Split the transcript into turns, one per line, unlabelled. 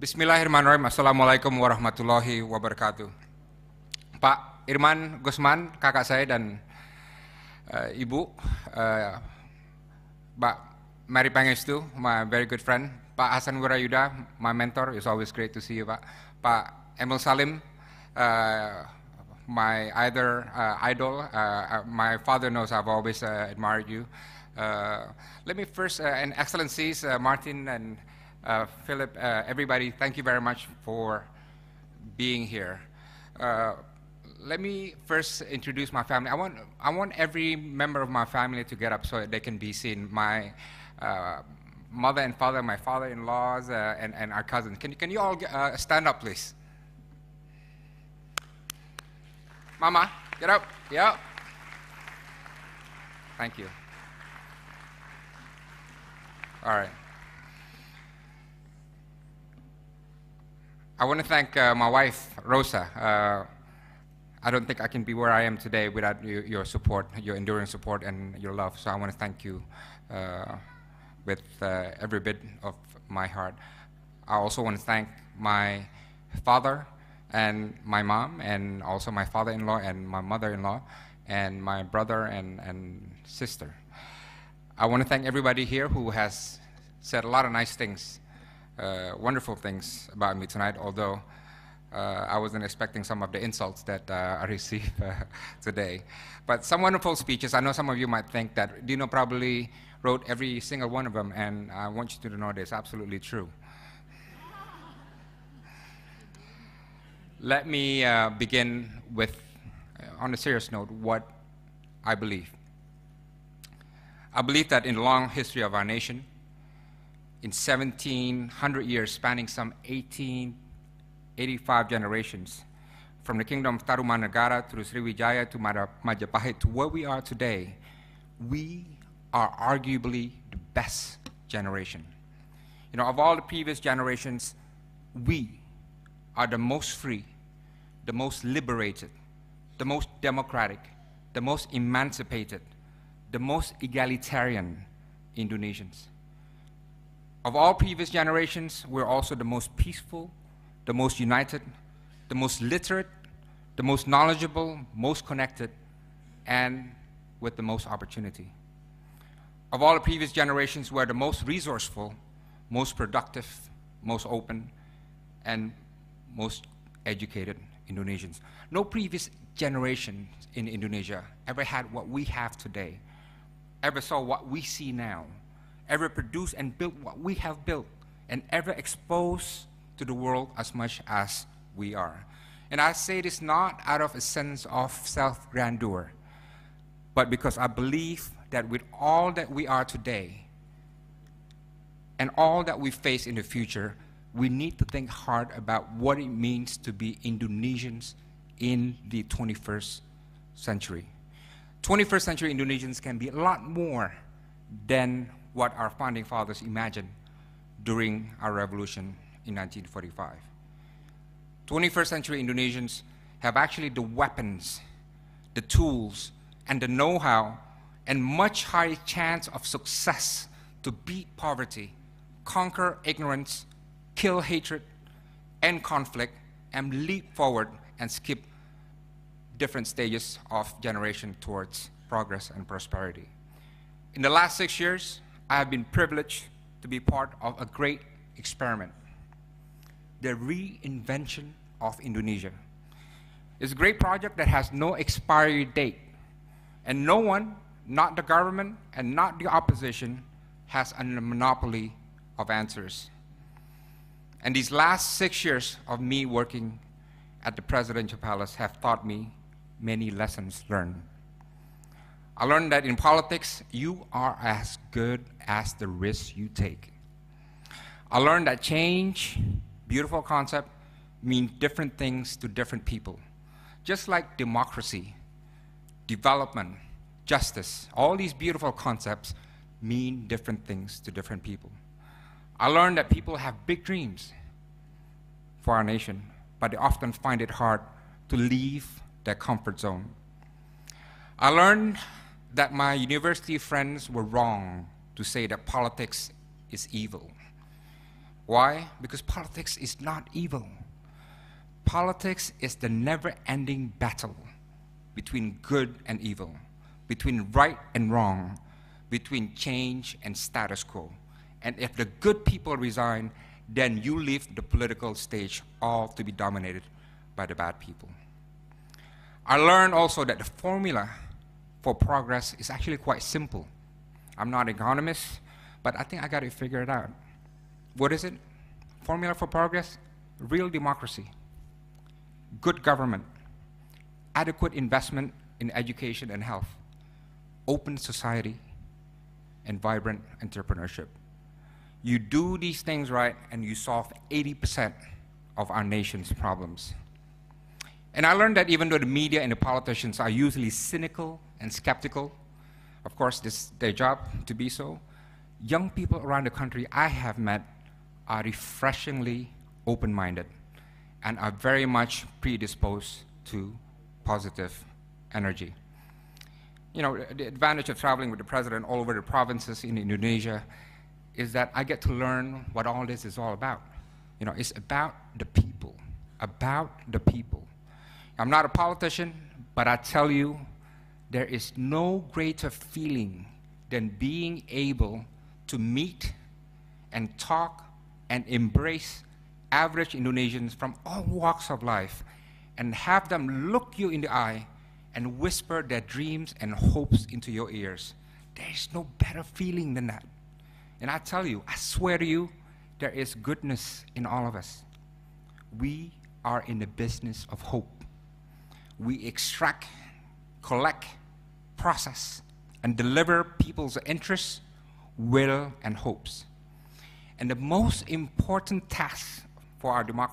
Bismillahirrahmanirrahim. Assalamualaikum warahmatullahi wabarakatuh. Pak Irman Gusman, kakak saya dan Ibu, Pak Mary Pangestu, my very good friend. Pak Hasan Wirayuda, my mentor. It's always great to see you, Pak. Pak Emil Salim, my idol. My father knows I've always admired you. Let me first, and Excellencies, Martin and Philip, everybody, thank you very much for being here. Let me first introduce my family. I want every member of my family to get up so that they can be seen. My mother and father, my father-in-laws, and our cousins. Can you all stand up, please? Mama, get up. Yep. Thank you. All right. I want to thank my wife, Rosa. I don't think I can be where I am today without your support, your enduring support and your love. So I want to thank you with every bit of my heart. I also want to thank my father and my mom, and also my father-in-law and my mother-in-law, and my brother and sister. I want to thank everybody here who has said a lot of nice things, wonderful things about me tonight, although I wasn't expecting some of the insults that I received today. But some wonderful speeches. I know some of you might think that Dino probably wrote every single one of them, and I want you to know this, absolutely true. Let me begin with, on a serious note, what I believe. I believe that in the long history of our nation, in 1,700 years, spanning some 85 generations, from the kingdom of Tarumanagara through Sriwijaya to Majapahit to where we are today, we are arguably the best generation. You know, of all the previous generations, we are the most free, the most liberated, the most democratic, the most emancipated, the most egalitarian Indonesians. Of all previous generations, we're also the most peaceful, the most united, the most literate, the most knowledgeable, most connected, and with the most opportunity. Of all the previous generations, we're the most resourceful, most productive, most open, and most educated Indonesians. No previous generation in Indonesia ever had what we have today, ever saw what we see now, ever produced and built what we have built, and ever exposed to the world as much as we are. And I say this not out of a sense of self-grandeur, but because I believe that with all that we are today and all that we face in the future, we need to think hard about what it means to be Indonesians in the 21st century. 21st century Indonesians can be a lot more than what our founding fathers imagined during our revolution in 1945. 21st century Indonesians have actually the weapons, the tools, and the know-how, and much higher chance of success to beat poverty, conquer ignorance, kill hatred, end conflict, and leap forward and skip different stages of generation towards progress and prosperity. In the last 6 years, I have been privileged to be part of a great experiment, the reinvention of Indonesia. It's a great project that has no expiry date, and no one, not the government and not the opposition, has a monopoly of answers. And these last 6 years of me working at the Presidential Palace have taught me many lessons learned. I learned that in politics, you are as good as the risks you take. I learned that change, beautiful concept, mean different things to different people. Just like democracy, development, justice, all these beautiful concepts mean different things to different people. I learned that people have big dreams for our nation, but they often find it hard to leave their comfort zone. I learned that my university friends were wrong to say that politics is evil. Why? Because politics is not evil. Politics is the never-ending battle between good and evil, between right and wrong, between change and status quo. And if the good people resign, then you leave the political stage all to be dominated by the bad people. I learned also that the formula for progress is actually quite simple. I'm not an economist, but I think I got to figure it out. What is it? Formula for progress? Real democracy, good government, adequate investment in education and health, open society, and vibrant entrepreneurship. You do these things right, and you solve 80% of our nation's problems. And I learned that even though the media and the politicians are usually cynical and skeptical, of course, this is their job to be so, young people around the country I have met are refreshingly open-minded and are very much predisposed to positive energy. You know, the advantage of traveling with the president all over the provinces in Indonesia is that I get to learn what all this is all about. You know, it's about the people, about the people. I'm not a politician, but I tell you, there is no greater feeling than being able to meet and talk and embrace average Indonesians from all walks of life and have them look you in the eye and whisper their dreams and hopes into your ears. There is no better feeling than that. And I tell you, I swear to you, there is goodness in all of us. We are in the business of hope. We extract, collect, process, and deliver people's interests, will, and hopes. And the most important task for our democracy